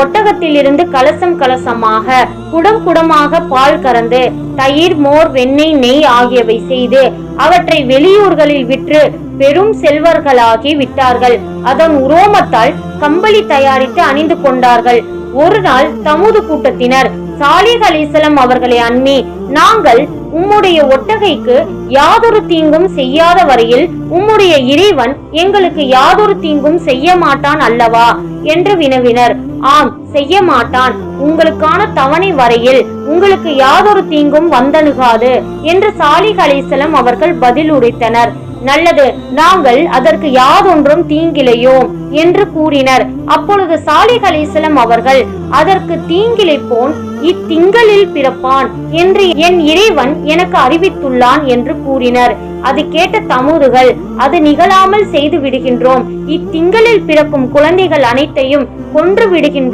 ஒட்டகத்திலிருந்து கலசம் கலசமாக குடம் குடமாக பால் கறந்து தயிர், மோர், வெண்ணெய், நெய் ஆகியவை செய்து அவற்றை வெளியூர்களில் விற்று பெரும் செல்வர்களாகி விட்டார்கள். அதன் உரோமத்தால் கம்பளி தயாரித்து அணிந்து கொண்டார்கள். ஒரு நாள் தமுது கூட்டத்தினர் சாலிஹ் அலைஹிஸ்ஸலாம் அவர்களை அண்மி, நாங்கள் உம்முடைய ஒட்டகைக்கு யாதொரு தீங்கும் செய்யாத வரையில் உம்முடைய இறைவன் எங்களுக்கு யாதொரு தீங்கும் செய்ய மாட்டான் அல்லவா என்று வினவினர். ஆம், செய்ய மாட்டான். உங்களுக்கான தவணை வரையில் உங்களுக்கு யாதொரு தீங்கும் வந்தணுகாது என்று சாலிஹ் அலைஹிஸ்ஸலாம் அவர்கள் பதில் உரைத்தனர். நல்லது, நாங்கள் அதற்கு யாதொன்றும் தீங்கிலையோம் என்று கூறினர். அப்பொழுது சாலிஹ் அலைஹிஸ்ஸலாம் அவர்கள், அதற்கு தீங்கிழைப்போன் இத்திங்களில் பிறப்பான் என்று என் இறைவன் எனக்கு அறிவித்துள்ளான் என்று கூறினர். அது கேட்ட தமுதுகள், அது நிகழாமல் செய்து விடுகின்றோம். இத்திங்களில் பிறக்கும் குழந்தைகள் அனைத்தையும் கொன்று விடுகின்றோம்